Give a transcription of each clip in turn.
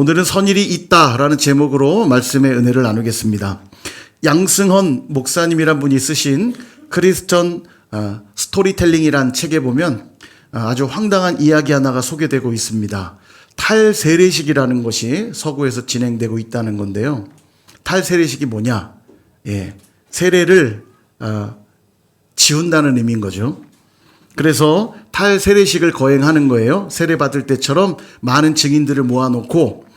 오늘은 선일이 있다라는 제목으로 말씀의 은혜를 나누겠습니다. 양승헌 목사님이란 분이 쓰신 크리스천 스토리텔링이란 책에 보면 아주 황당한 이야기 하나가 소개되고 있습니다. 탈세례식이라는 것이 서구에서 진행되고 있다는 건데요. 탈세례식이 뭐냐? 세례를 지운다는 의미인 거죠. 그래서 탈세례식을 거행하는 거예요. 세례 받을 때처럼 많은 증인들을 모아놓고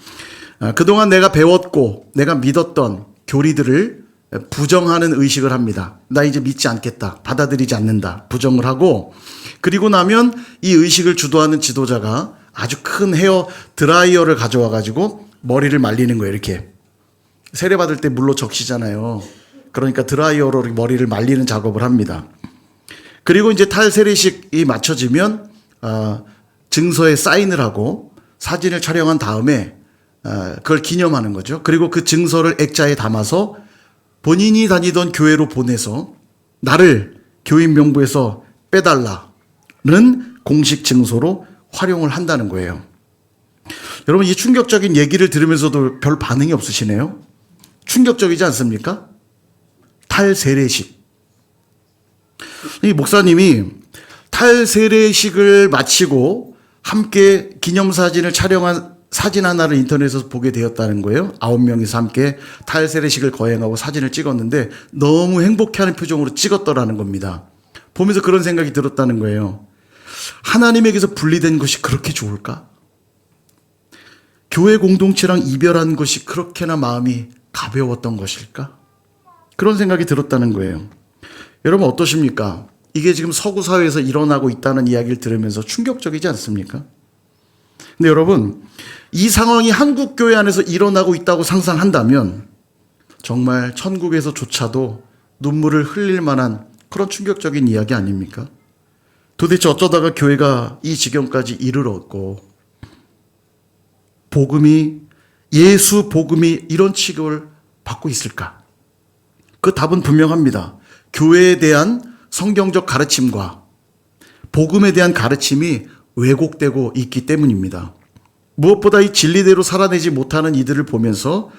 그동안 내가 배웠고 내가 믿었던 교리들을 부정하는 의식을 합니다. 나 이제 믿지 않겠다. 받아들이지 않는다. 부정을 하고, 그리고 나면 이 의식을 주도하는 지도자가 아주 큰 헤어 드라이어를 가져와 가지고 머리를 말리는 거예요. 이렇게. 세례 받을 때 물로 적시잖아요. 그러니까 드라이어로 머리를 말리는 작업을 합니다. 그리고 이제 탈세례식이 마쳐지면 증서에 사인을 하고 사진을 촬영한 다음에 그걸 기념하는 거죠. 그리고 그 증서를 액자에 담아서 본인이 다니던 교회로 보내서 나를 교인 명부에서 빼달라는 공식 증서로 활용을 한다는 거예요. 여러분, 이 충격적인 얘기를 들으면서도 별 반응이 없으시네요. 충격적이지 않습니까? 탈세례식. 이 목사님이 탈세례식을 마치고 함께 기념사진을 촬영한 사진 하나를 인터넷에서 보게 되었다는 거예요. 9명이서 함께 탈세례식을 거행하고 사진을 찍었는데 너무 행복해하는 표정으로 찍었더라는 겁니다. 보면서 그런 생각이 들었다는 거예요. 하나님에게서 분리된 것이 그렇게 좋을까? 교회 공동체랑 이별한 것이 그렇게나 마음이 가벼웠던 것일까? 그런 생각이 들었다는 거예요. 여러분 어떠십니까? 이게 지금 서구 사회에서 일어나고 있다는 이야기를 들으면서 충격적이지 않습니까? 근데 여러분, 이 상황이 한국 교회 안에서 일어나고 있다고 상상한다면 정말 천국에서조차도 눈물을 흘릴 만한 그런 충격적인 이야기 아닙니까? 도대체 어쩌다가 교회가 이 지경까지 이르렀고 예수 복음이 이런 취급을 받고 있을까? 그 답은 분명합니다. 교회에 대한 성경적 가르침과 복음에 대한 가르침이 왜곡되고 있기 때문입니다. 무엇보다 이 진리대로 살아내지 못하는 이들을 보면서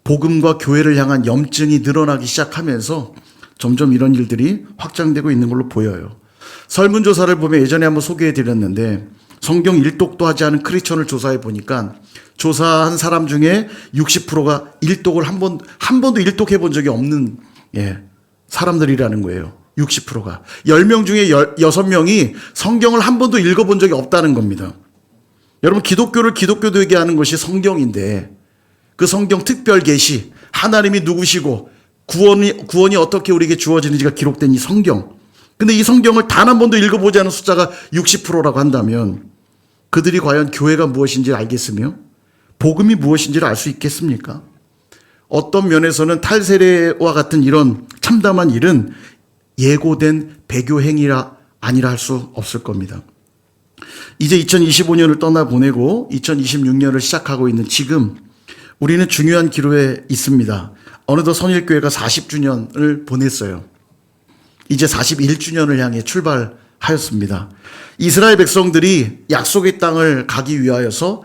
복음과 교회를 향한 염증이 늘어나기 시작하면서 점점 이런 일들이 확장되고 있는 걸로 보여요. 설문조사를 보면 예전에 한번 소개해드렸는데 성경 일독도 하지 않은 크리스천을 조사해 보니까 조사한 사람 중에 60%가 일독을 한 번도 일독해 본 적이 없는 사람들이라는 거예요. 60%가. 10명 중에 6명이 성경을 한 번도 읽어본 적이 없다는 겁니다. 여러분, 기독교를 기독교되게 하는 것이 성경인데 그 성경 특별 계시, 하나님이 누구시고 구원이 어떻게 우리에게 주어지는지가 기록된 이 성경. 근데 이 성경을 단 한 번도 읽어보지 않은 숫자가 60%라고 한다면 그들이 과연 교회가 무엇인지 알겠으며 복음이 무엇인지를 알 수 있겠습니까? 어떤 면에서는 탈세례와 같은 이런 참담한 일은 예고된 배교 행위라 아니라 할 수 없을 겁니다. 이제 2025년을 떠나보내고 2026년을 시작하고 있는 지금 우리는 중요한 기로에 있습니다. 어느덧 선일교회가 40주년을 보냈어요. 이제 41주년을 향해 출발하였습니다. 이스라엘 백성들이 약속의 땅을 가기 위하여서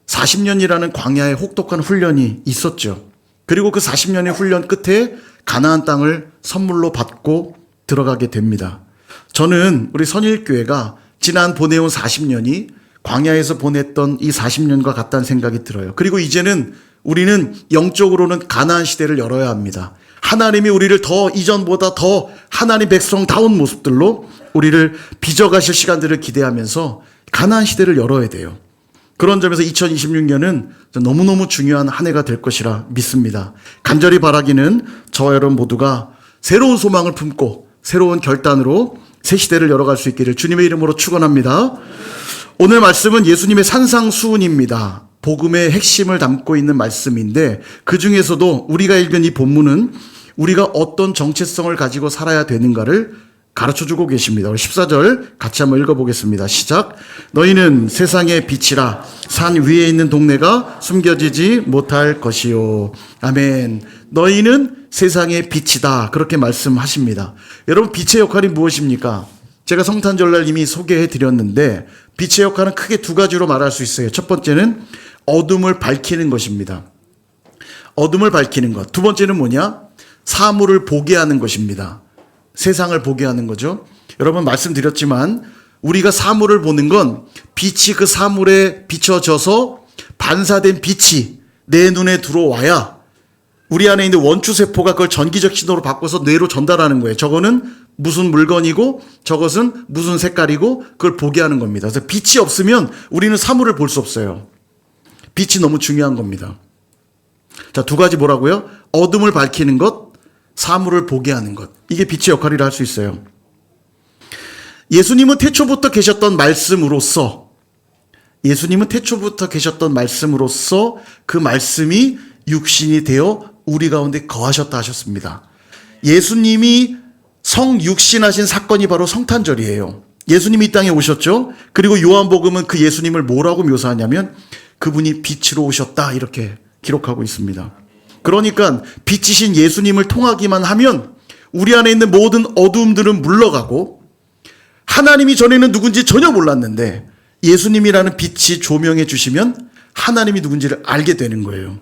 40년이라는 광야의 혹독한 훈련이 있었죠. 그리고 그 40년의 훈련 끝에 가나안 땅을 선물로 받고 들어가게 됩니다. 저는 우리 선일교회가 지난 보내온 40년이 광야에서 보냈던 이 40년과 같다는 생각이 들어요. 그리고 이제는 우리는 영적으로는 가나안 시대를 열어야 합니다. 하나님이 우리를 더 이전보다 더 하나님 백성다운 모습들로 우리를 빚어가실 시간들을 기대하면서 가나안 시대를 열어야 돼요. 그런 점에서 2026년은 너무너무 중요한 한 해가 될 것이라 믿습니다. 간절히 바라기는 저와 여러분 모두가 새로운 소망을 품고 새로운 결단으로 새 시대를 열어갈 수 있기를 주님의 이름으로 축원합니다. 오늘 말씀은 예수님의 산상수훈입니다. 복음의 핵심을 담고 있는 말씀인데 그 중에서도 우리가 읽은 이 본문은 우리가 어떤 정체성을 가지고 살아야 되는가를 가르쳐주고 계십니다. 우리 14절 같이 한번 읽어보겠습니다. 시작. 너희는 세상의 빛이라. 산 위에 있는 동네가 숨겨지지 못할 것이요. 아멘. 너희는 세상의 빛이다. 그렇게 말씀하십니다. 여러분, 빛의 역할이 무엇입니까? 제가 성탄절날 이미 소개해 드렸는데 빛의 역할은 크게 두 가지로 말할 수 있어요. 첫 번째는 어둠을 밝히는 것입니다. 어둠을 밝히는 것. 두 번째는 뭐냐? 사물을 보게 하는 것입니다. 세상을 보게 하는 거죠. 여러분 말씀드렸지만 우리가 사물을 보는 건 빛이 그 사물에 비춰져서 반사된 빛이 내 눈에 들어와야 우리 안에 있는 원추세포가 그걸 전기적 신호로 바꿔서 뇌로 전달하는 거예요. 저거는 무슨 물건이고 저것은 무슨 색깔이고 그걸 보게 하는 겁니다. 그래서 빛이 없으면 우리는 사물을 볼 수 없어요. 빛이 너무 중요한 겁니다. 자, 두 가지 뭐라고요? 어둠을 밝히는 것, 사물을 보게 하는 것. 이게 빛의 역할이라 할 수 있어요. 예수님은 태초부터 계셨던 말씀으로서 그 말씀이 육신이 되어 우리 가운데 거하셨다 하셨습니다. 예수님이 성육신하신 사건이 바로 성탄절이에요. 예수님이 이 땅에 오셨죠. 그리고 요한복음은 그 예수님을 뭐라고 묘사하냐면 그분이 빛으로 오셨다 이렇게 기록하고 있습니다. 그러니까 빛이신 예수님을 통하기만 하면 우리 안에 있는 모든 어두움들은 물러가고 하나님이 전에는 누군지 전혀 몰랐는데 예수님이라는 빛이 조명해 주시면 하나님이 누군지를 알게 되는 거예요.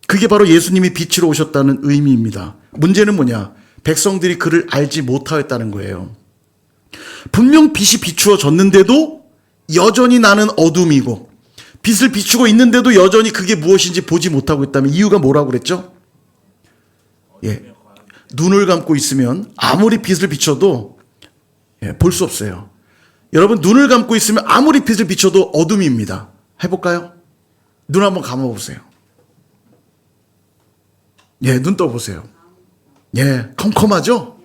그게 바로 예수님이 빛으로 오셨다는 의미입니다. 문제는 뭐냐? 백성들이 그를 알지 못하였다는 거예요. 분명 빛이 비추어졌는데도 여전히 나는 어둠이고 빛을 비추고 있는데도 여전히 그게 무엇인지 보지 못하고 있다면 이유가 뭐라고 그랬죠? 예, 눈을 감고 있으면 아무리 빛을 비춰도 볼 수 없어요. 여러분 눈을 감고 있으면 아무리 빛을 비춰도 어둠입니다. 해볼까요? 눈 한번 감아보세요. 예, 눈 떠보세요. 예, 컴컴하죠?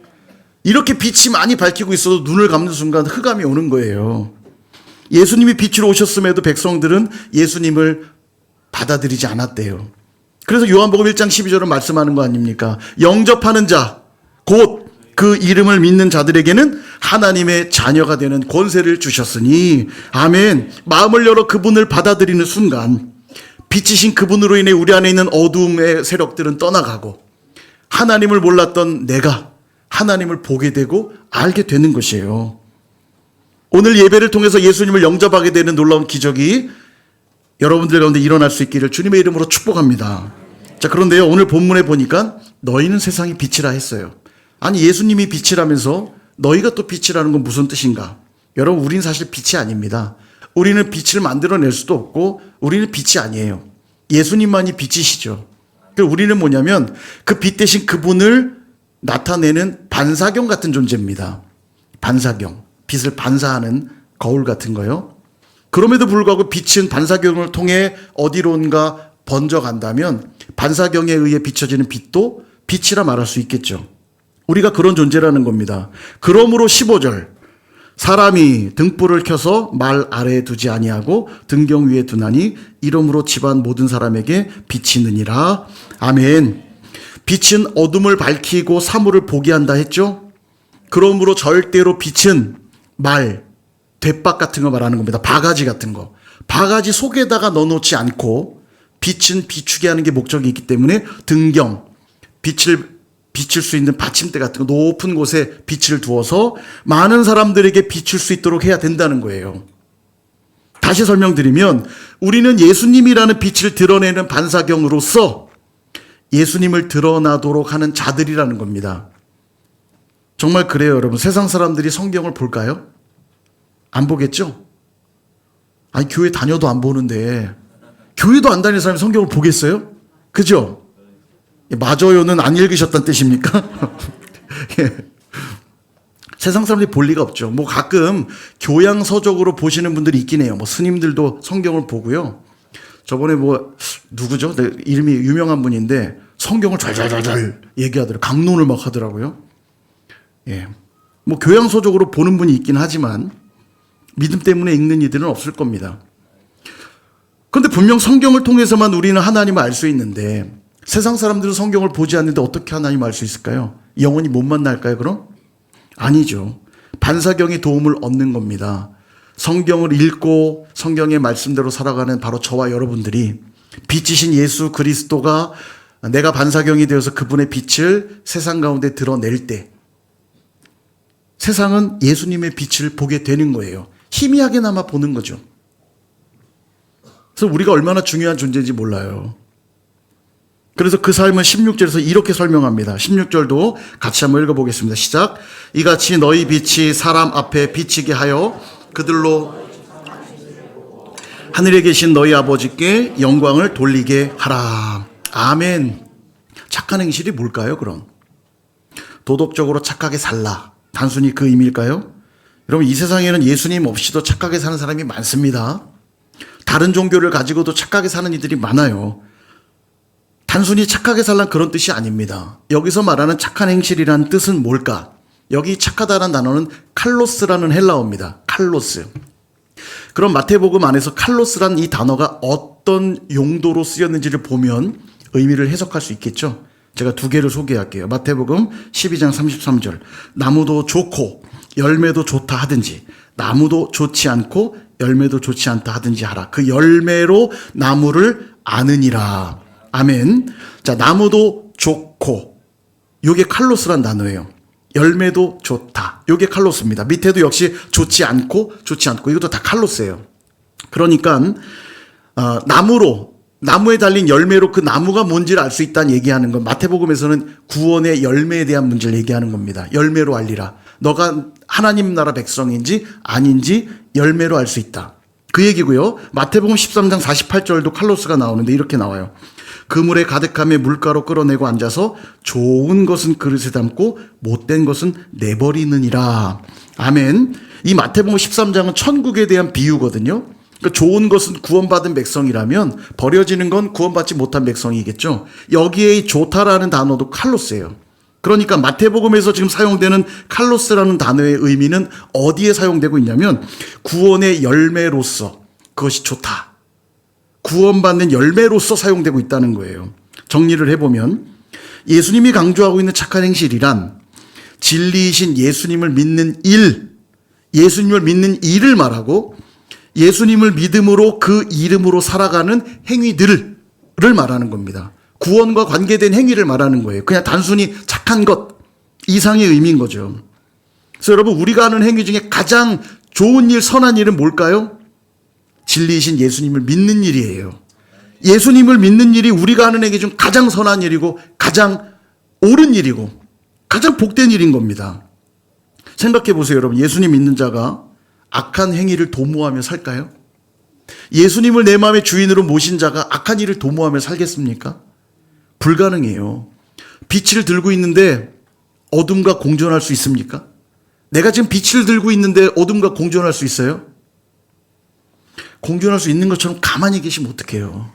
이렇게 빛이 많이 밝히고 있어도 눈을 감는 순간 흑암이 오는 거예요. 예수님이 빛으로 오셨음에도 백성들은 예수님을 받아들이지 않았대요. 그래서 요한복음 1장 12절은 말씀하는 거 아닙니까? 영접하는 자, 곧 그 이름을 믿는 자들에게는 하나님의 자녀가 되는 권세를 주셨으니 아멘. 마음을 열어 그분을 받아들이는 순간 빛이신 그분으로 인해 우리 안에 있는 어두움의 세력들은 떠나가고 하나님을 몰랐던 내가 하나님을 보게 되고 알게 되는 것이에요. 오늘 예배를 통해서 예수님을 영접하게 되는 놀라운 기적이 여러분들 가운데 일어날 수 있기를 주님의 이름으로 축복합니다. 자, 그런데요, 오늘 본문에 보니까 너희는 세상의 빛이라 했어요. 아니, 예수님이 빛이라면서 너희가 또 빛이라는 건 무슨 뜻인가? 여러분, 우리는 사실 빛이 아닙니다. 우리는 빛을 만들어낼 수도 없고 우리는 빛이 아니에요. 예수님만이 빛이시죠. 우리는 뭐냐면 그 빛 대신 그분을 나타내는 반사경 같은 존재입니다. 반사경. 빛을 반사하는 거울 같은 거요. 그럼에도 불구하고 빛은 반사경을 통해 어디론가 번져간다면 반사경에 의해 비춰지는 빛도 빛이라 말할 수 있겠죠. 우리가 그런 존재라는 겁니다. 그러므로 15절 사람이 등불을 켜서 말 아래에 두지 아니하고 등경 위에 두나니 이러므로 집안 모든 사람에게 빛이 느니라. 아멘. 빛은 어둠을 밝히고 사물을 보게 한다 했죠. 그러므로 절대로 빛은 말, 돛박 같은 거 말하는 겁니다. 바가지 같은 거. 바가지 속에다가 넣어놓지 않고 빛은 비추게 하는 게 목적이 있기 때문에 등경, 빛을 비칠 수 있는 받침대 같은 거 높은 곳에 빛을 두어서 많은 사람들에게 비출 수 있도록 해야 된다는 거예요. 다시 설명드리면 우리는 예수님이라는 빛을 드러내는 반사경으로서 예수님을 드러나도록 하는 자들이라는 겁니다. 정말 그래요, 여러분. 세상 사람들이 성경을 볼까요? 안 보겠죠? 아니, 교회 다녀도 안 보는데 교회도 안 다니는 사람이 성경을 보겠어요? 그죠? 맞아요는 안 읽으셨다는 뜻입니까? 예. 세상 사람들이 볼 리가 없죠. 뭐 가끔 교양서적으로 보시는 분들이 있긴 해요. 뭐 스님들도 성경을 보고요. 저번에 뭐 누구죠? 이름이 유명한 분인데 성경을 잘잘잘잘 얘기하더라고요. 강론을 막 하더라고요. 예. 뭐 교양서적으로 보는 분이 있긴 하지만 믿음 때문에 읽는 이들은 없을 겁니다. 그런데 분명 성경을 통해서만 우리는 하나님을 알 수 있는데 세상 사람들은 성경을 보지 않는데 어떻게 하나님을 알 수 있을까요? 영원히 못 만날까요, 그럼? 아니죠. 반사경의 도움을 얻는 겁니다. 성경을 읽고 성경의 말씀대로 살아가는 바로 저와 여러분들이 빛이신 예수 그리스도가 내가 반사경이 되어서 그분의 빛을 세상 가운데 드러낼 때 세상은 예수님의 빛을 보게 되는 거예요. 희미하게나마 보는 거죠. 그래서 우리가 얼마나 중요한 존재인지 몰라요. 그래서 그 삶은 16절에서 이렇게 설명합니다. 16절도 같이 한번 읽어보겠습니다. 시작. 이같이 너희 빛이 사람 앞에 비치게 하여 그들로 하늘에 계신 너희 아버지께 영광을 돌리게 하라. 아멘. 착한 행실이 뭘까요, 그럼? 도덕적으로 착하게 살라. 단순히 그 의미일까요? 여러분, 이 세상에는 예수님 없이도 착하게 사는 사람이 많습니다. 다른 종교를 가지고도 착하게 사는 이들이 많아요. 단순히 착하게 살란 그런 뜻이 아닙니다. 여기서 말하는 착한 행실이라는 뜻은 뭘까? 여기 착하다라는 단어는 칼로스라는 헬라어입니다. 칼로스. 그럼 마태복음 안에서 칼로스라는 이 단어가 어떤 용도로 쓰였는지를 보면 의미를 해석할 수 있겠죠. 제가 두 개를 소개할게요. 마태복음 12장 33절. 나무도 좋고 열매도 좋다 하든지 나무도 좋지 않고 열매도 좋지 않다 하든지 하라. 그 열매로 나무를 아느니라. 아멘. 자, 나무도 좋고 요게 칼로스란 단어예요. 열매도 좋다. 요게 칼로스입니다. 밑에도 역시 좋지 않고 이것도 다 칼로스예요. 그러니까 나무에 달린 열매로 그 나무가 뭔지를 알 수 있다는 얘기하는 건 마태복음에서는 구원의 열매에 대한 문제를 얘기하는 겁니다. 열매로 알리라. 너가 하나님 나라 백성인지 아닌지 열매로 알 수 있다. 그 얘기고요. 마태복음 13장 48절도 칼로스가 나오는데 이렇게 나와요. 그물에 가득함에 물가로 끌어내고 앉아서 좋은 것은 그릇에 담고 못된 것은 내버리느니라. 아멘. 이 마태복음 13장은 천국에 대한 비유거든요. 그러니까 좋은 것은 구원받은 백성이라면 버려지는 건 구원받지 못한 백성이겠죠. 여기에 이 좋다라는 단어도 칼로스예요. 그러니까 마태복음에서 지금 사용되는 칼로스라는 단어의 의미는 어디에 사용되고 있냐면 구원의 열매로서 그것이 좋다. 구원받는 열매로서 사용되고 있다는 거예요. 정리를 해보면 예수님이 강조하고 있는 착한 행실이란 진리이신 예수님을 믿는 예수님을 믿는 일을 말하고 예수님을 믿음으로 그 이름으로 살아가는 행위들을 말하는 겁니다. 구원과 관계된 행위를 말하는 거예요. 그냥 단순히 착한 것 이상의 의미인 거죠. 그래서 여러분, 우리가 하는 행위 중에 가장 좋은 일, 선한 일은 뭘까요? 진리이신 예수님을 믿는 일이에요. 예수님을 믿는 일이 우리가 하는 행위 중 가장 선한 일이고 가장 옳은 일이고 가장 복된 일인 겁니다. 생각해 보세요, 여러분. 예수님 믿는 자가 악한 행위를 도모하며 살까요? 예수님을 내 마음의 주인으로 모신 자가 악한 일을 도모하며 살겠습니까? 불가능해요. 빛을 들고 있는데 어둠과 공존할 수 있습니까? 내가 지금 빛을 들고 있는데 어둠과 공존할 수 있어요? 공존할 수 있는 것처럼 가만히 계시면 어떡해요?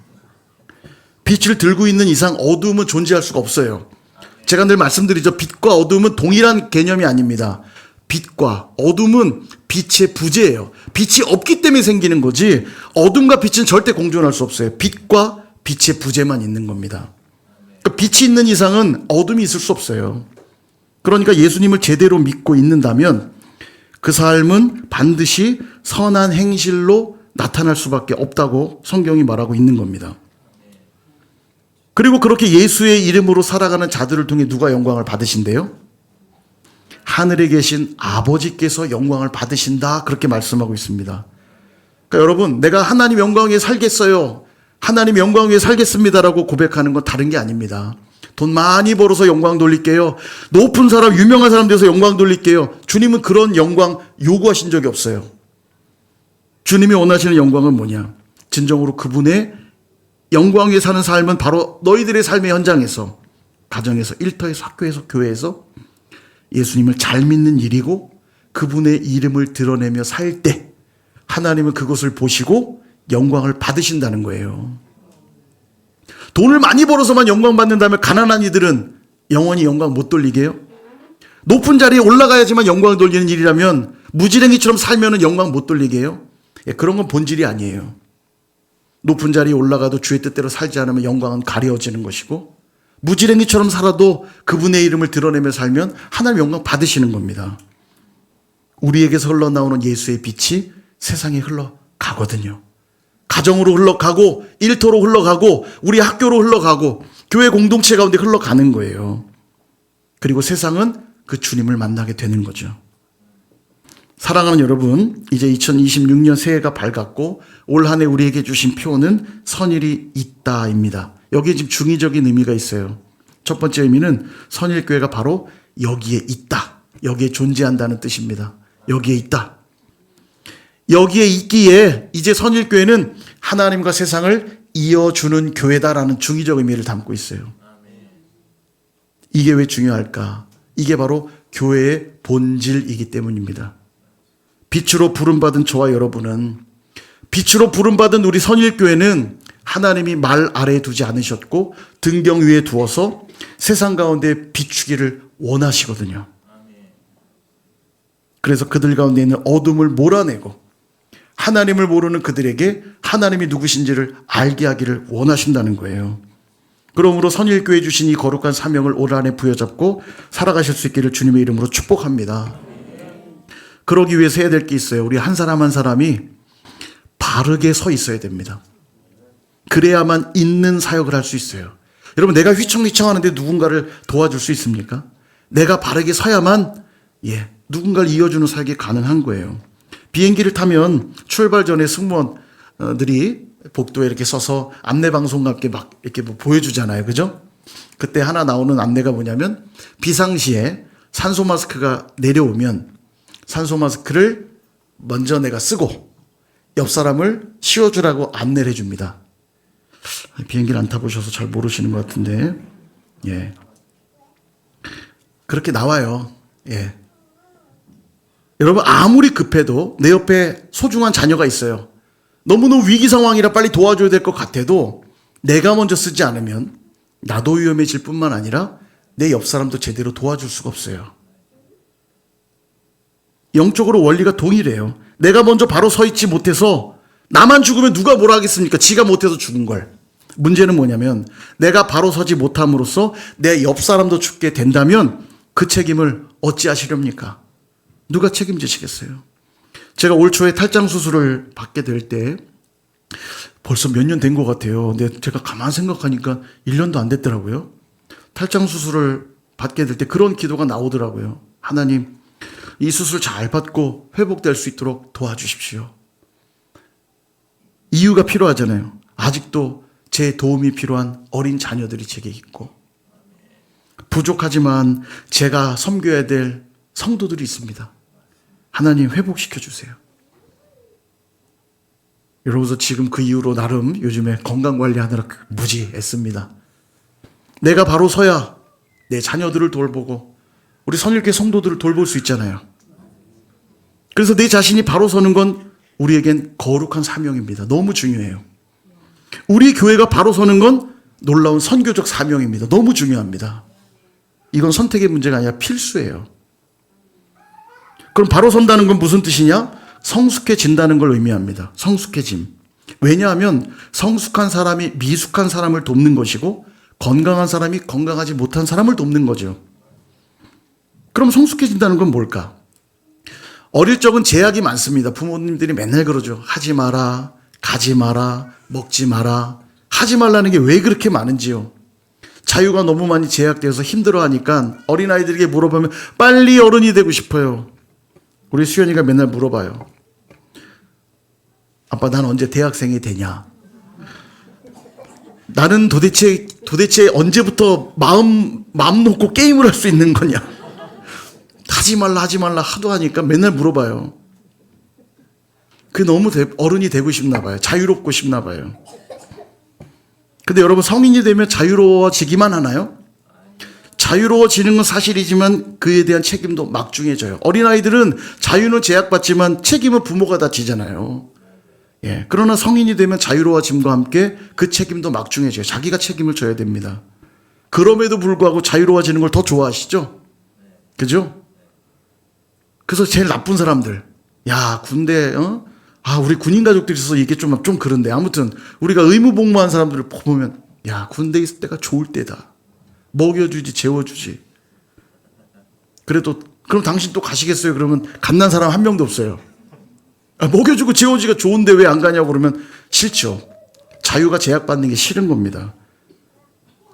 빛을 들고 있는 이상 어둠은 존재할 수가 없어요. 제가 늘 말씀드리죠. 빛과 어둠은 동일한 개념이 아닙니다. 빛과 어둠은 빛의 부재예요. 빛이 없기 때문에 생기는 거지 어둠과 빛은 절대 공존할 수 없어요. 빛과 빛의 부재만 있는 겁니다. 그러니까 빛이 있는 이상은 어둠이 있을 수 없어요. 그러니까 예수님을 제대로 믿고 있는다면 그 삶은 반드시 선한 행실로 나타날 수밖에 없다고 성경이 말하고 있는 겁니다. 그리고 그렇게 예수의 이름으로 살아가는 자들을 통해 누가 영광을 받으신대요? 하늘에 계신 아버지께서 영광을 받으신다, 그렇게 말씀하고 있습니다. 그러니까 여러분, 내가 하나님 영광 위에 살겠어요, 하나님 영광 위에 살겠습니다라고 고백하는 건 다른 게 아닙니다. 돈 많이 벌어서 영광 돌릴게요, 높은 사람, 유명한 사람 돼서 영광 돌릴게요. 주님은 그런 영광 요구하신 적이 없어요. 주님이 원하시는 영광은 뭐냐? 진정으로 그분의 영광 위에 사는 삶은 바로 너희들의 삶의 현장에서, 가정에서, 일터에서, 학교에서, 교회에서 예수님을 잘 믿는 일이고 그분의 이름을 드러내며 살 때 하나님은 그것을 보시고 영광을 받으신다는 거예요. 돈을 많이 벌어서만 영광 받는다면 가난한 이들은 영원히 영광 못 돌리게요? 높은 자리에 올라가야지만 영광을 돌리는 일이라면 무지랭이처럼 살면 영광 못 돌리게요? 그런 건 본질이 아니에요. 높은 자리에 올라가도 주의 뜻대로 살지 않으면 영광은 가려지는 것이고 무지랭이처럼 살아도 그분의 이름을 드러내며 살면 하나님 영광 받으시는 겁니다. 우리에게서 흘러나오는 예수의 빛이 세상에 흘러가거든요. 가정으로 흘러가고 일터로 흘러가고 우리 학교로 흘러가고 교회 공동체 가운데 흘러가는 거예요. 그리고 세상은 그 주님을 만나게 되는 거죠. 사랑하는 여러분, 이제 2026년 새해가 밝았고 올 한 해 우리에게 주신 표는 선일이 있다입니다. 여기에 지금 중의적인 의미가 있어요. 첫 번째 의미는 선일교회가 바로 여기에 있다. 여기에 존재한다는 뜻입니다. 여기에 있다. 여기에 있기에 이제 선일교회는 하나님과 세상을 이어주는 교회다라는 중의적 의미를 담고 있어요. 이게 왜 중요할까? 이게 바로 교회의 본질이기 때문입니다. 빛으로 부름받은 저와 여러분은, 빛으로 부름받은 우리 선일교회는 하나님이 말 아래에 두지 않으셨고 등경 위에 두어서 세상 가운데 비추기를 원하시거든요. 그래서 그들 가운데 있는 어둠을 몰아내고 하나님을 모르는 그들에게 하나님이 누구신지를 알게 하기를 원하신다는 거예요. 그러므로 선일교회 주신 이 거룩한 사명을 올 한해 부여잡고 살아가실 수 있기를 주님의 이름으로 축복합니다. 그러기 위해서 해야 될 게 있어요. 우리 한 사람 한 사람이 바르게 서 있어야 됩니다. 그래야만 있는 사역을 할 수 있어요. 여러분, 내가 휘청휘청하는데 누군가를 도와줄 수 있습니까? 내가 바르게 서야만 누군가를 이어주는 사역이 가능한 거예요. 비행기를 타면 출발 전에 승무원들이 복도에 이렇게 서서 안내방송과 함께 막 이렇게 뭐 보여주잖아요. 그죠? 그때 하나 나오는 안내가 뭐냐면 비상시에 산소 마스크가 내려오면 산소 마스크를 먼저 내가 쓰고 옆 사람을 씌워주라고 안내를 해줍니다. 비행기를 안 타보셔서 잘 모르시는 것 같은데, 그렇게 나와요. 여러분, 아무리 급해도 내 옆에 소중한 자녀가 있어요. 너무너무 위기 상황이라 빨리 도와줘야 될 것 같아도 내가 먼저 쓰지 않으면 나도 위험해질 뿐만 아니라 내 옆 사람도 제대로 도와줄 수가 없어요. 영적으로 원리가 동일해요. 내가 먼저 바로 서 있지 못해서 나만 죽으면 누가 뭐라 하겠습니까? 지가 못해서 죽은 걸. 문제는 뭐냐면 내가 바로 서지 못함으로써 내 옆 사람도 죽게 된다면 그 책임을 어찌하시렵니까? 누가 책임지시겠어요? 제가 올 초에 탈장 수술을 받게 될 때 벌써 몇 년 된 것 같아요. 근데 제가 가만 생각하니까 1년도 안 됐더라고요. 탈장 수술을 받게 될 때 그런 기도가 나오더라고요. 하나님, 이 수술 잘 받고 회복될 수 있도록 도와주십시오. 이유가 필요하잖아요. 아직도 제 도움이 필요한 어린 자녀들이 제게 있고 부족하지만 제가 섬겨야 될 성도들이 있습니다. 하나님, 회복시켜 주세요. 이러면서 지금 그 이후로 나름 요즘에 건강관리하느라 무지 애씁니다. 내가 바로 서야 내 자녀들을 돌보고 우리 선일교회 성도들을 돌볼 수 있잖아요. 그래서 내 자신이 바로 서는 건 우리에겐 거룩한 사명입니다. 너무 중요해요. 우리 교회가 바로 서는 건 놀라운 선교적 사명입니다. 너무 중요합니다. 이건 선택의 문제가 아니라 필수예요. 그럼 바로 선다는 건 무슨 뜻이냐? 성숙해진다는 걸 의미합니다. 성숙해짐. 왜냐하면 성숙한 사람이 미숙한 사람을 돕는 것이고 건강한 사람이 건강하지 못한 사람을 돕는 거죠. 그럼 성숙해진다는 건 뭘까? 어릴 적은 제약이 많습니다. 부모님들이 맨날 그러죠. 하지 마라, 가지 마라, 먹지 마라. 하지 말라는 게 왜 그렇게 많은지요. 자유가 너무 많이 제약되어서 힘들어하니까 어린아이들에게 물어보면 빨리 어른이 되고 싶어요. 우리 수연이가 맨날 물어봐요. 아빠, 난 언제 대학생이 되냐? 나는 도대체 언제부터 마음 놓고 게임을 할 수 있는 거냐? 하지 말라 하도 하니까 맨날 물어봐요. 그게 너무 어른이 되고 싶나 봐요. 자유롭고 싶나 봐요. 근데 여러분, 성인이 되면 자유로워지기만 하나요? 자유로워지는 건 사실이지만 그에 대한 책임도 막중해져요. 어린아이들은 자유는 제약받지만 책임은 부모가 다 지잖아요. 그러나 성인이 되면 자유로워짐과 함께 그 책임도 막중해져요. 자기가 책임을 져야 됩니다. 그럼에도 불구하고 자유로워지는 걸 더 좋아하시죠? 그죠? 그래서 제일 나쁜 사람들, 군대, 우리 군인 가족들이 있어서 이게 좀 그런데, 아무튼 우리가 의무복무한 사람들을 보면 군대에 있을 때가 좋을 때다. 먹여주지, 재워주지. 그래도 그럼 당신 또 가시겠어요? 그러면 갓난 사람 한 명도 없어요. 먹여주고 재워주기가 좋은데 왜 안 가냐고 그러면 싫죠. 자유가 제약받는 게 싫은 겁니다.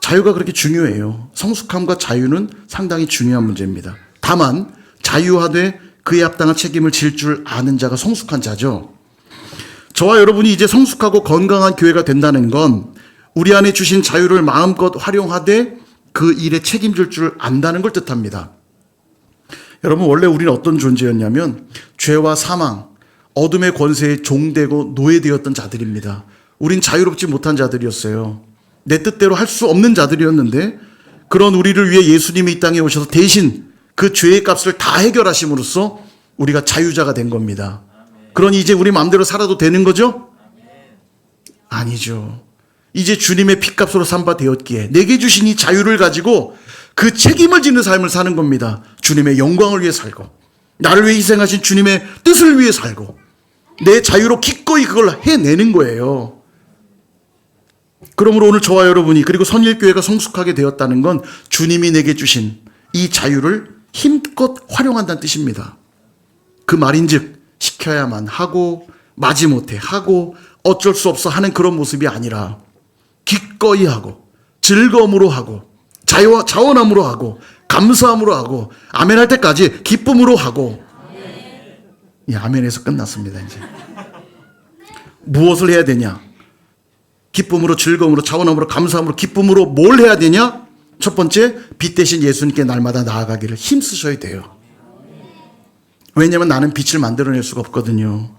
자유가 그렇게 중요해요. 성숙함과 자유는 상당히 중요한 문제입니다. 다만 자유하되 그에 합당한 책임을 질 줄 아는 자가 성숙한 자죠. 저와 여러분이 이제 성숙하고 건강한 교회가 된다는 건 우리 안에 주신 자유를 마음껏 활용하되 그 일에 책임질 줄 안다는 걸 뜻합니다. 여러분, 원래 우리는 어떤 존재였냐면 죄와 사망, 어둠의 권세에 종되고 노예되었던 자들입니다. 우린 자유롭지 못한 자들이었어요. 내 뜻대로 할 수 없는 자들이었는데 그런 우리를 위해 예수님이 이 땅에 오셔서 대신 그 죄의 값을 다 해결하심으로써 우리가 자유자가 된 겁니다. 그러니 이제 우리 마음대로 살아도 되는 거죠? 아니죠. 이제 주님의 피값으로 삼바 되었기에 내게 주신 이 자유를 가지고 그 책임을 지는 삶을 사는 겁니다. 주님의 영광을 위해 살고 나를 위해 희생하신 주님의 뜻을 위해 살고 내 자유로 기꺼이 그걸 해내는 거예요. 그러므로 오늘 저와 여러분이 그리고 선일교회가 성숙하게 되었다는 건 주님이 내게 주신 이 자유를 힘껏 활용한다는 뜻입니다. 그 말인즉 시켜야만 하고 마지못해 하고 어쩔 수 없어 하는 그런 모습이 아니라 기꺼이 하고 즐거움으로 하고 자원함으로 하고 감사함으로 하고 아멘 할 때까지 기쁨으로 하고 아멘에서 끝났습니다. 이제 무엇을 해야 되냐? 기쁨으로 즐거움으로 자원함으로 감사함으로 기쁨으로 뭘 해야 되냐? 첫 번째, 빛 대신 예수님께 날마다 나아가기를 힘쓰셔야 돼요. 왜냐하면 나는 빛을 만들어낼 수가 없거든요.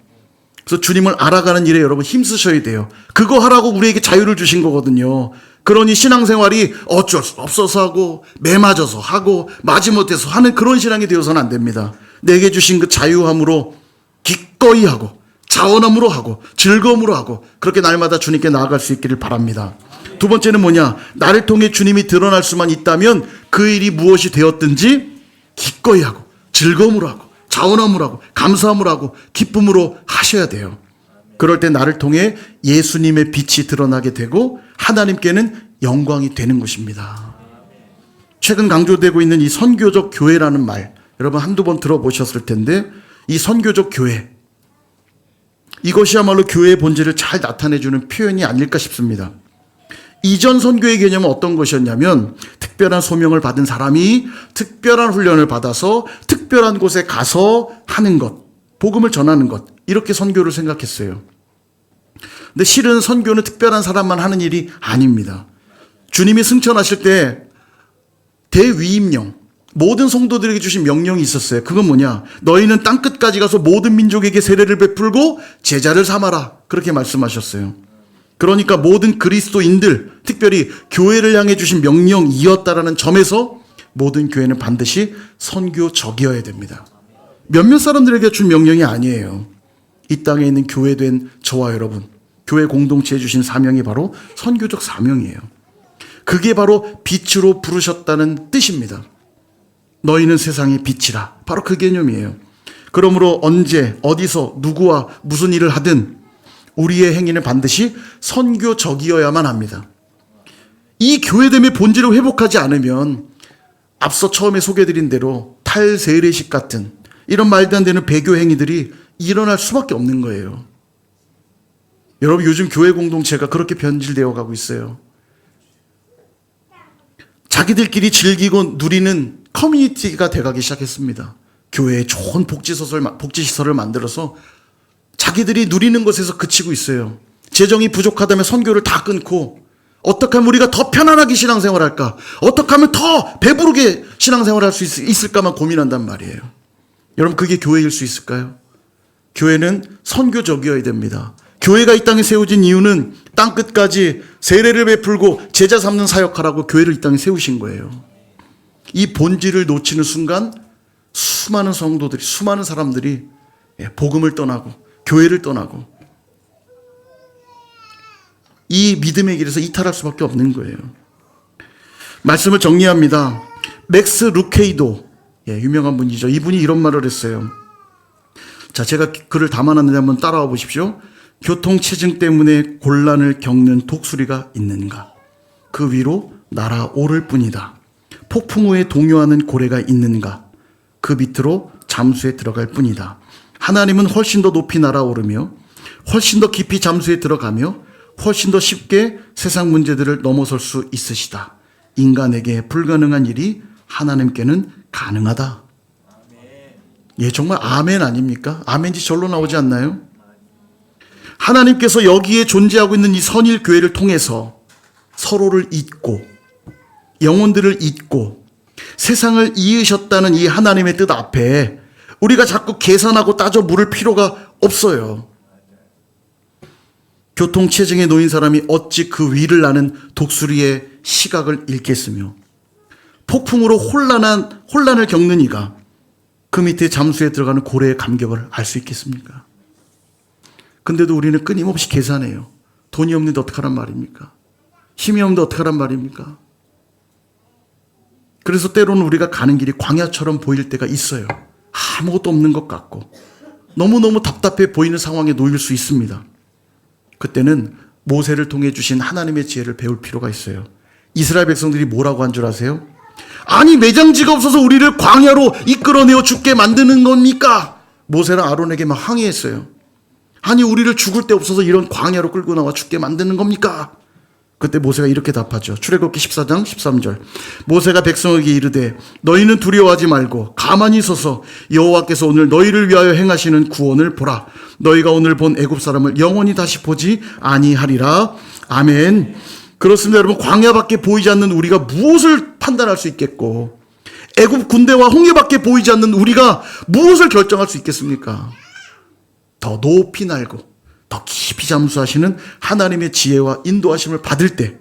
그래서 주님을 알아가는 일에 여러분 힘쓰셔야 돼요. 그거 하라고 우리에게 자유를 주신 거거든요. 그러니 신앙생활이 어쩔 수 없어서 하고 매맞아서 하고 마지못해서 하는 그런 신앙이 되어서는 안 됩니다. 내게 주신 그 자유함으로 기꺼이 하고 자원함으로 하고 즐거움으로 하고 그렇게 날마다 주님께 나아갈 수 있기를 바랍니다. 두 번째는 뭐냐? 나를 통해 주님이 드러날 수만 있다면 그 일이 무엇이 되었든지 기꺼이 하고 즐거움으로 하고 자원함으로 하고 감사함으로 하고 기쁨으로 하셔야 돼요. 그럴 때 나를 통해 예수님의 빛이 드러나게 되고 하나님께는 영광이 되는 것입니다. 최근 강조되고 있는 이 선교적 교회라는 말 여러분 한두 번 들어보셨을 텐데 이 선교적 교회 이것이야말로 교회의 본질을 잘 나타내주는 표현이 아닐까 싶습니다. 이전 선교의 개념은 어떤 것이었냐면 특별한 소명을 받은 사람이 특별한 훈련을 받아서 특별한 곳에 가서 하는 것, 복음을 전하는 것 이렇게 선교를 생각했어요. 근데 실은 선교는 특별한 사람만 하는 일이 아닙니다. 주님이 승천하실 때 대위임령 모든 성도들에게 주신 명령이 있었어요. 그건 뭐냐? 너희는 땅끝까지 가서 모든 민족에게 세례를 베풀고 제자를 삼아라. 그렇게 말씀하셨어요. 그러니까 모든 그리스도인들, 특별히 교회를 향해 주신 명령이었다라는 점에서 모든 교회는 반드시 선교적이어야 됩니다. 몇몇 사람들에게 준 명령이 아니에요. 이 땅에 있는 교회된 저와 여러분, 교회 공동체에 주신 사명이 바로 선교적 사명이에요. 그게 바로 빛으로 부르셨다는 뜻입니다. 너희는 세상의 빛이라. 바로 그 개념이에요. 그러므로 언제 어디서 누구와 무슨 일을 하든 우리의 행위는 반드시 선교적이어야만 합니다. 이 교회됨의 본질을 회복하지 않으면 앞서 처음에 소개해드린 대로 탈세례식 같은 이런 말도 안 되는 배교 행위들이 일어날 수밖에 없는 거예요. 여러분 요즘 교회 공동체가 그렇게 변질되어 가고 있어요. 자기들끼리 즐기고 누리는 커뮤니티가 돼가기 시작했습니다. 교회에 좋은 복지시설을 만들어서 자기들이 누리는 것에서 그치고 있어요. 재정이 부족하다면 선교를 다 끊고 어떻게 하면 우리가 더 편안하게 신앙생활할까? 어떻게 하면 더 배부르게 신앙생활할 수 있을까만 고민한단 말이에요. 여러분 그게 교회일 수 있을까요? 교회는 선교적이어야 됩니다. 교회가 이 땅에 세워진 이유는 땅끝까지 세례를 베풀고 제자 삼는 사역하라고 교회를 이 땅에 세우신 거예요. 이 본질을 놓치는 순간 수많은 성도들이 수많은 사람들이 복음을 떠나고 교회를 떠나고 이 믿음의 길에서 이탈할 수밖에 없는 거예요. 말씀을 정리합니다. 맥스 루케이도 유명한 분이죠. 이분이 이런 말을 했어요. 자, 제가 글을 담아놨는데 한번 따라와 보십시오. 교통체증 때문에 곤란을 겪는 독수리가 있는가? 그 위로 날아오를 뿐이다. 폭풍 후에 동요하는 고래가 있는가? 그 밑으로 잠수에 들어갈 뿐이다. 하나님은 훨씬 더 높이 날아오르며 훨씬 더 깊이 잠수에 들어가며 훨씬 더 쉽게 세상 문제들을 넘어설 수 있으시다. 인간에게 불가능한 일이 하나님께는 가능하다. 예, 정말 아멘 아닙니까? 아멘이 절로 나오지 않나요? 하나님께서 여기에 존재하고 있는 이 선일교회를 통해서 서로를 잊고 영혼들을 잊고 세상을 이으셨다는 이 하나님의 뜻 앞에 우리가 자꾸 계산하고 따져 물을 필요가 없어요. 교통체증에 놓인 사람이 어찌 그 위를 나는 독수리의 시각을 읽겠으며 폭풍으로 혼란을 겪는 이가 그 밑에 잠수에 들어가는 고래의 감격을 알 수 있겠습니까? 근데도 우리는 끊임없이 계산해요. 돈이 없는데 어떡하란 말입니까? 힘이 없는데 어떡하란 말입니까? 그래서 때로는 우리가 가는 길이 광야처럼 보일 때가 있어요. 아무것도 없는 것 같고 너무너무 답답해 보이는 상황에 놓일 수 있습니다. 그때는 모세를 통해 주신 하나님의 지혜를 배울 필요가 있어요. 이스라엘 백성들이 뭐라고 한 줄 아세요? 아니 매장지가 없어서 우리를 광야로 이끌어내어 죽게 만드는 겁니까? 모세랑 아론에게 막 항의했어요. 아니 우리를 죽을 데 없어서 이런 광야로 끌고 나와 죽게 만드는 겁니까? 그때 모세가 이렇게 답하죠. 출애굽기 14장 13절. 모세가 백성에게 이르되 너희는 두려워하지 말고 가만히 서서 여호와께서 오늘 너희를 위하여 행하시는 구원을 보라. 너희가 오늘 본 애굽 사람을 영원히 다시 보지 아니하리라. 아멘. 그렇습니다. 여러분, 광야밖에 보이지 않는 우리가 무엇을 판단할 수 있겠고 애굽 군대와 홍해밖에 보이지 않는 우리가 무엇을 결정할 수 있겠습니까? 더 높이 날고 더 깊이 잠수하시는 하나님의 지혜와 인도하심을 받을 때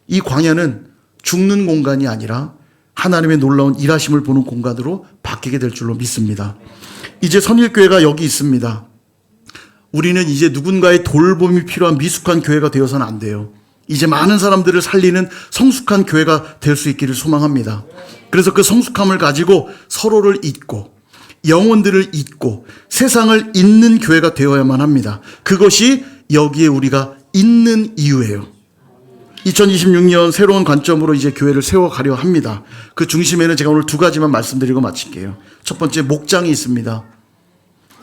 이 광야는 죽는 공간이 아니라 하나님의 놀라운 일하심을 보는 공간으로 바뀌게 될 줄로 믿습니다. 이제 선일교회가 여기 있습니다. 우리는 이제 누군가의 돌봄이 필요한 미숙한 교회가 되어서는 안 돼요. 이제 많은 사람들을 살리는 성숙한 교회가 될 수 있기를 소망합니다. 그래서 그 성숙함을 가지고 서로를 잊고 영혼들을 잊고 세상을 잊는 교회가 되어야만 합니다. 그것이 여기에 우리가 있는 이유예요. 2026년 새로운 관점으로 이제 교회를 세워가려 합니다. 그 중심에는 제가 오늘 두 가지만 말씀드리고 마칠게요. 첫 번째, 목장이 있습니다.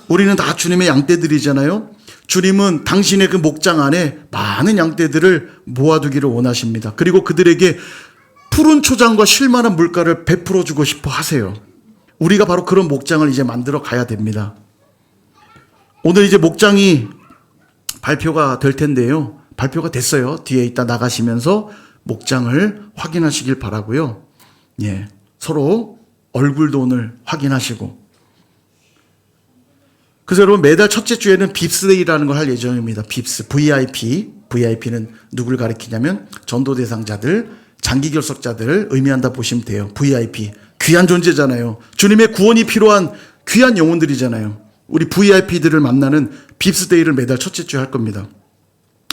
우리는 다 주님의 양떼들이잖아요. 주님은 당신의 그 목장 안에 많은 양떼들을 모아두기를 원하십니다. 그리고 그들에게 푸른 초장과 쉴만한 물가를 베풀어 주고 싶어 하세요. 우리가 바로 그런 목장을 이제 만들어 가야 됩니다. 오늘 이제 목장이 발표가 될 텐데요. 발표가 됐어요. 뒤에 있다 나가시면서 목장을 확인하시길 바라고요. 예, 서로 얼굴도 오늘 확인하시고. 그래서 여러분, 매달 첫째 주에는 빕스데이라는 걸 할 예정입니다. 빕스, VIP. VIP는 누굴 가리키냐면 전도 대상자들, 장기 결석자들을 의미한다 보시면 돼요. VIP. 귀한 존재잖아요. 주님의 구원이 필요한 귀한 영혼들이잖아요. 우리 VIP들을 만나는 빕스데이를 매달 첫째 주에 할 겁니다.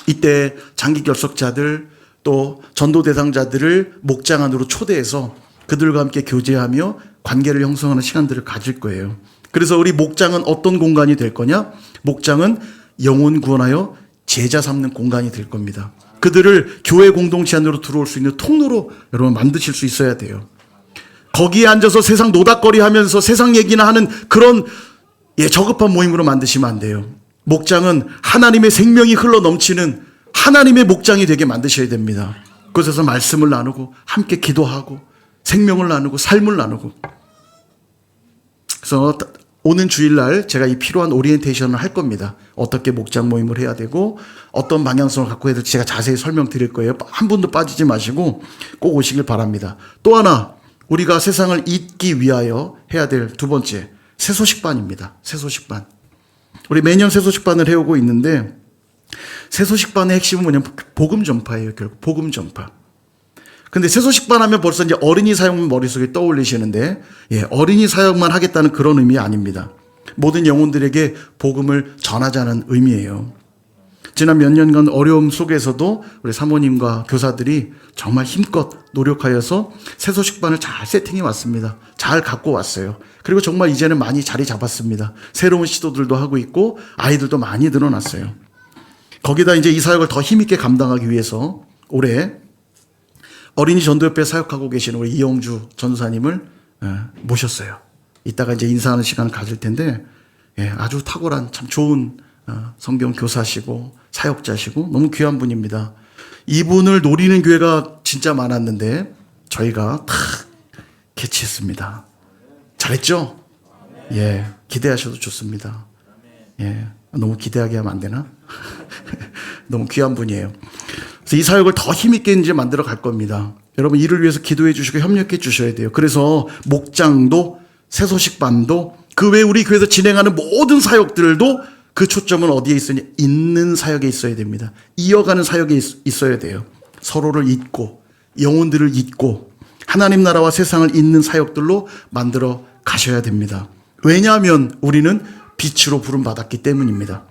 이때 장기 결석자들 또 전도 대상자들을 목장 안으로 초대해서 그들과 함께 교제하며 관계를 형성하는 시간들을 가질 거예요. 그래서 우리 목장은 어떤 공간이 될 거냐? 목장은 영혼 구원하여 제자 삼는 공간이 될 겁니다. 그들을 교회 공동체 안으로 들어올 수 있는 통로로 여러분 만드실 수 있어야 돼요. 거기에 앉아서 세상 노닥거리 하면서 세상 얘기나 하는 그런 저급한 모임으로 만드시면 안 돼요. 목장은 하나님의 생명이 흘러 넘치는 하나님의 목장이 되게 만드셔야 됩니다. 그곳에서 말씀을 나누고 함께 기도하고 생명을 나누고 삶을 나누고. 그래서 오는 주일날 제가 이 필요한 오리엔테이션을 할 겁니다. 어떻게 목장 모임을 해야 되고 어떤 방향성을 갖고 해야 될지 제가 자세히 설명드릴 거예요. 한 분도 빠지지 마시고 꼭 오시길 바랍니다. 또 하나, 우리가 세상을 잊기 위하여 해야 될 두 번째, 새소식반입니다. 새소식반. 우리 매년 새소식반을 해오고 있는데 새소식반의 핵심은 뭐냐면 복음 전파예요. 결국 복음 전파. 근데 새소식반 하면 벌써 이제 어린이 사역만 머릿속에 떠올리시는데, 어린이 사역만 하겠다는 그런 의미 아닙니다. 모든 영혼들에게 복음을 전하자는 의미예요. 지난 몇 년간 어려움 속에서도 우리 사모님과 교사들이 정말 힘껏 노력하여서 새소식반을 잘 세팅해 왔습니다. 잘 갖고 왔어요. 그리고 정말 이제는 많이 자리 잡았습니다. 새로운 시도들도 하고 있고 아이들도 많이 늘어났어요. 거기다 이제 이 사역을 더 힘있게 감당하기 위해서 올해 어린이 전도협회 사역하고 계시는 우리 이영주 전사님을 모셨어요. 이따가 이제 인사하는 시간을 가질 텐데, 아주 탁월한 참 좋은 성경 교사시고 사역자시고 너무 귀한 분입니다. 이분을 노리는 교회가 진짜 많았는데 저희가 다 캐치했습니다. 잘했죠? 예, 기대하셔도 좋습니다. 예, 너무 기대하게 하면 안 되나? 너무 귀한 분이에요. 그래서 이 사역을 더 힘있게 이제 만들어 갈 겁니다. 여러분 이를 위해서 기도해 주시고 협력해 주셔야 돼요. 그래서 목장도 새소식반도 그 외에 우리 교회에서 진행하는 모든 사역들도 그 초점은 어디에 있으냐? 있는 사역에 있어야 됩니다. 이어가는 사역에 있어야 돼요. 서로를 잇고 영혼들을 잇고 하나님 나라와 세상을 잇는 사역들로 만들어 가셔야 됩니다. 왜냐하면 우리는 빛으로 부름받았기 때문입니다.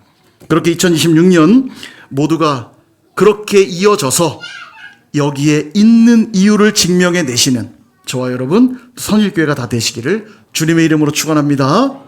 그렇게 2026년 모두가 그렇게 이어져서 여기에 있는 이유를 증명해 내시는 저와 여러분 선일교회가 다 되시기를 주님의 이름으로 축원합니다.